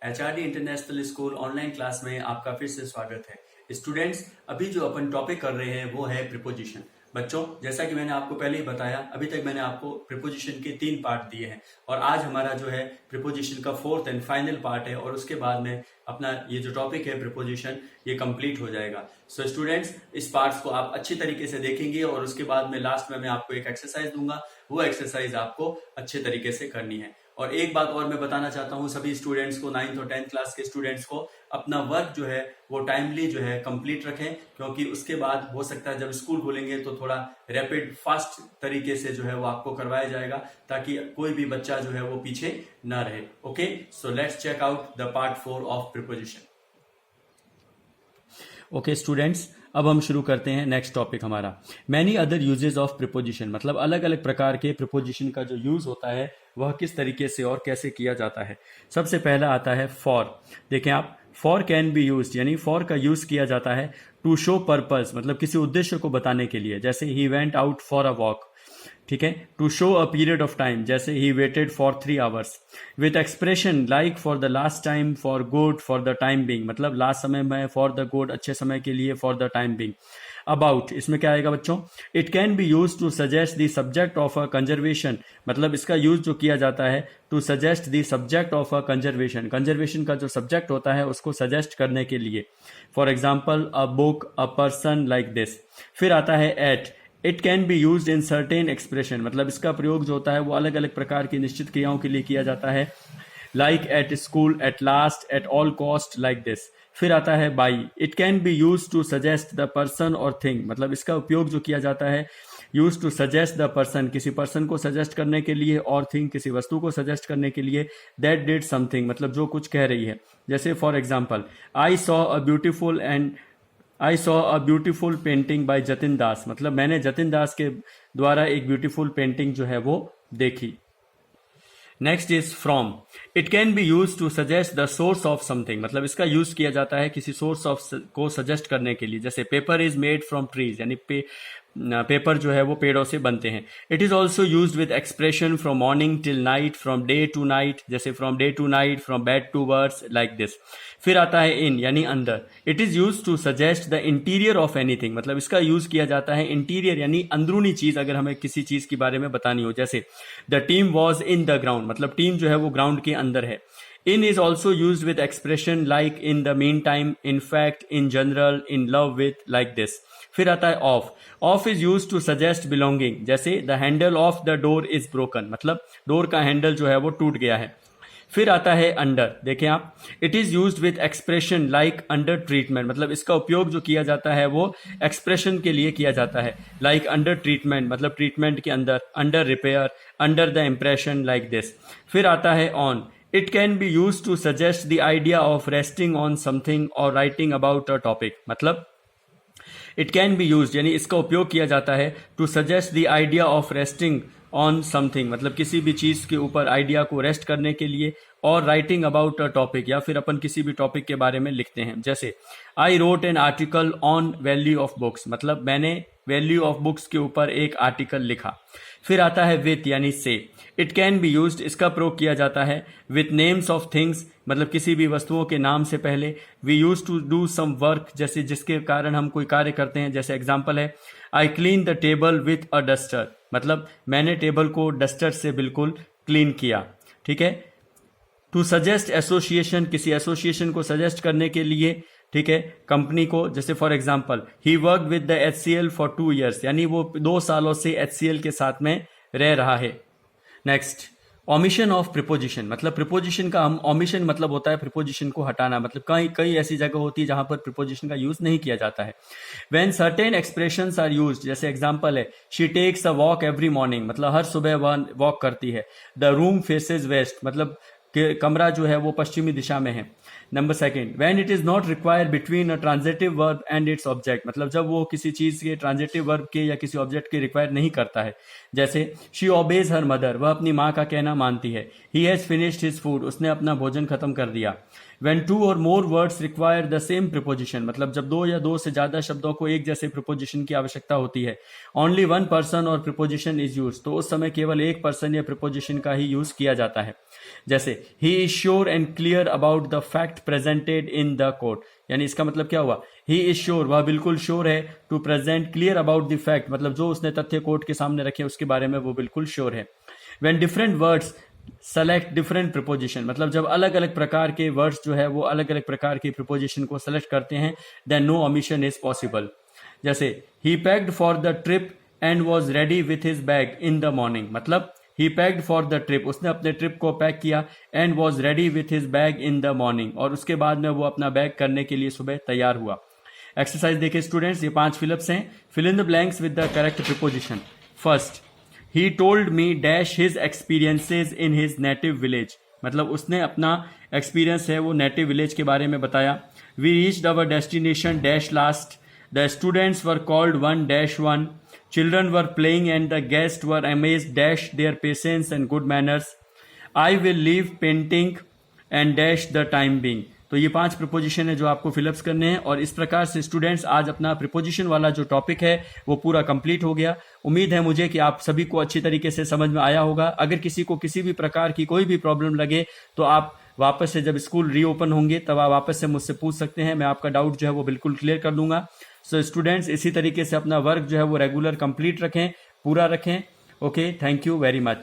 HRD international school online class में आपका फिर से स्वागत है। स्टूडेंट्स, अभी जो अपन टॉपिक कर रहे हैं वो है प्रीपोजिशन। बच्चों, जैसा कि मैंने आपको पहले ही बताया, अभी तक मैंने आपको प्रीपोजिशन के 3 पार्ट दिए हैं और आज हमारा जो है प्रीपोजिशन का 4th एंड फाइनल पार्ट है और उसके बाद में अपना ये जो टॉपिक है प्रीपोजिशन ये कंप्लीट हो जाएगा। सो स्टूडेंट्स, इस पार्ट्स को आप अच्छी तरीके से देखेंगे और उसके बाद में लास्ट में मैं आपको एक एक्सरसाइज दूंगा। वो एक्सरसाइज आपको अच्छे तरीके से करनी है। और एक बात और मैं बताना चाहता हूँ सभी स्टूडेंट्स को, 9th और 10th क्लास के स्टूडेंट्स को, अपना वर्क जो है वो टाइमली जो है कंप्लीट रखें, क्योंकि उसके बाद हो सकता है जब स्कूल खोलेंगे तो थोड़ा रैपिड फास्ट तरीके से जो है वो आपको करवाया जाएगा, ताकि कोई भी बच्चा जो है वो पीछे ना रहे। Okay, so let's check out the part 4 of preposition. Okay students, अब हम शुरू करते हैं नेक्स्ट टॉपिक हमारा, many other uses of preposition. मतलब अलग अलग प्रकार के प्रीपोजिशन का जो यूज होता है वह किस तरीके से और कैसे किया जाता है। सबसे पहला आता है फॉर। देखें आप, फॉर कैन बी यूज्ड, यानी फॉर का यूज किया जाता है टू शो पर्पस, मतलब किसी उद्देश्य को बताने के लिए। जैसे ही went out for a walk, ठीक है। To show a period of time, जैसे ही waited for 3 hours। With expression like for the last time, for good, for the time being, मतलब लास्ट समय में, फॉर द गुड अच्छे समय के लिए, for the time being. About, इसमें क्या आएगा बच्चों? It can be use to suggest the subject of a conservation, मतलब इसका यूज जो किया जाता है to suggest the subject of a conservation, conservation का जो सब्जेक्ट होता है उसको सजेस्ट करने के लिए। For example a book, a person, like this. फिर आता है at. It can be use in certain expression, मतलब इसका प्रयोग जो होता है वो अलग अलग प्रकार की निश्चित क्रियाओं के लिए किया जाता है। Like at school, at last, at all cost, like this. फिर आता है by. It can be use to suggest the person और थिंग, मतलब इसका उपयोग जो किया जाता है use to suggest the person, किसी पर्सन को सजेस्ट करने के लिए, और थिंग, किसी वस्तु को सजेस्ट करने के लिए। दैट डिड समथिंग, मतलब जो कुछ कह रही है। जैसे for example, I saw a beautiful painting by Jatin Das, मतलब मैंने जतिन दास के द्वारा एक ब्यूटीफुल पेंटिंग जो है वो देखी। Next is from. It can be use to suggest the source of something, मतलब इसका यूज किया जाता है किसी सोर्स ऑफ को सजेस्ट करने के लिए। जैसे paper is made from trees, यानी पेपर जो है वो पेड़ों से बनते हैं। It is also use with expression from morning till night, from day to night, जैसे from day to night, from bed to words, like this. फिर आता है इन, यानी अंदर। It is use to suggest the interior of anything, मतलब इसका use किया जाता है इंटीरियर यानी अंदरूनी चीज अगर हमें किसी चीज के बारे में बतानी हो। जैसे the team was in the ground, मतलब टीम जो है वो ग्राउंड के अंदर है। In is also use with expression like in the mean time, in fact, in general, in love with, like this. फिर आता है of. Of is use to suggest belonging, जैसे the handle of the door is broken, मतलब door का handle जो है वो टूट गया है। फिर आता है अंडर। देखें आप, it is used with expression like under treatment, मतलब इसका उपयोग जो किया जाता है वो एक्सप्रेशन के लिए किया जाता है। लाइक अंडर ट्रीटमेंट, मतलब ट्रीटमेंट के अंदर, under repair, under the impression, like this. फिर आता है on. It can be use to suggest the idea of resting on something और राइटिंग अबाउट अ टॉपिक, मतलब इट कैन बी यूज यानी इसका उपयोग किया जाता है to suggest the idea of resting on something, मतलब किसी भी चीज के ऊपर आइडिया को रेस्ट करने के लिए, और राइटिंग अबाउट अ टॉपिक, या फिर अपन किसी भी टॉपिक के बारे में लिखते हैं। जैसे I wrote an article on value of books, मतलब मैंने वैल्यू ऑफ बुक्स के ऊपर एक आर्टिकल लिखा। फिर आता है विथ, यानी से। इट कैन बी यूज्ड, इसका प्रयोग किया जाता है विथ नेम्स ऑफ थिंग्स, मतलब किसी भी वस्तुओं के नाम से पहले। We use to do some work, जैसे जिसके कारण हम कोई कार्य करते हैं। जैसे एग्जांपल है I clean the table with a duster, मतलब मैंने टेबल को डस्टर से बिल्कुल क्लीन किया। ठीक है। टू सजेस्ट एसोसिएशन, किसी एसोसिएशन को सजेस्ट करने के लिए, ठीक है, कंपनी को। जैसे for example he work with the HCL for 2 years, यानी वो 2 सालों से HCL के साथ में रह रहा है। नेक्स्ट, ओमिशन ऑफ प्रीपोजिशन, मतलब प्रीपोजिशन का हम ओमिशन मतलब होता है प्रीपोजिशन को हटाना, मतलब कई कई ऐसी जगह होती है जहां पर प्रीपोजिशन का यूज नहीं किया जाता है। When certain expressions are used, जैसे एग्जांपल है she takes a walk every morning, मतलब हर सुबह वह वॉक करती है। द रूम फेसेस वेस्ट, मतलब कमरा जो है वो पश्चिमी दिशा में है। Number second, when it is not required between a transitive verb and its object, मतलब जब वो किसी चीज के ट्रांजिटिव वर्ब के या किसी ऑब्जेक्ट के रिक्वायर नहीं करता है। जैसे शी ओबेज हर मदर, वह अपनी माँ का कहना मानती है। He has finished his food, उसने अपना भोजन खत्म कर दिया। When 2 or more words require the same preposition, मतलब जब 2 या 2 से ज्यादा शब्दों को एक जैसे प्रीपोजिशन की आवश्यकता होती है। ओनली 1 person और प्रीपोजिशन इज यूज, तो उस समय केवल एक पर्सन या प्रीपोजिशन का ही यूज किया जाता है। जैसे he is sure and clear about the fact presented in the court, यानी इसका मतलब क्या हुआ, ही इज श्योर, वह बिल्कुल श्योर है, to present clear about the fact, मतलब जो उसने तथ्य कोर्ट के सामने रखे उसके बारे में वो बिल्कुल श्योर है। When different words select different preposition, मतलब जब अलग अलग प्रकार के वर्ड्स जो है वो अलग अलग प्रकार के प्रिपोजिशन को सेलेक्ट करते हैं, then no omission is possible. जैसे he packed for the trip and was ready with his bag in the morning, मतलब he packed for the trip, उसने अपने ट्रिप को पैक किया, and was ready with his bag in the morning, और उसके बाद में वो अपना बैग करने के लिए सुबह तैयार हुआ। एक्सरसाइज देखिए स्टूडेंट्स, ये 5 फिलअप्स हैं। Fill in the blanks with the correct preposition. First, he told me dash his experiences in his native village, मतलब उसने अपना एक्सपीरियंस है वो नेटिव विलेज के बारे में बताया। We reached our destination dash last, the students were called 1-1, children were playing and the guests were amazed dash their patience and good manners, I will leave painting and dash the time being। तो ये 5 preposition है जो आपको fill-ups करने हैं, और इस प्रकार से स्टूडेंट्स आज अपना प्रिपोजिशन वाला जो टॉपिक है वो पूरा कंप्लीट हो गया। उम्मीद है मुझे कि आप सभी को अच्छी तरीके से समझ में आया होगा। अगर किसी को किसी भी प्रकार की कोई भी प्रॉब्लम लगे तो आप वापस से जब स्कूल रीओपन होंगे तब आप वापस से मुझसे पूछ सकते हैं, मैं आपका डाउट जो है वो बिल्कुल क्लियर कर दूंगा। सो स्टूडेंट्स इसी तरीके से अपना वर्क जो है वो रेगुलर कंप्लीट रखें, पूरा रखें। Okay, thank you very much.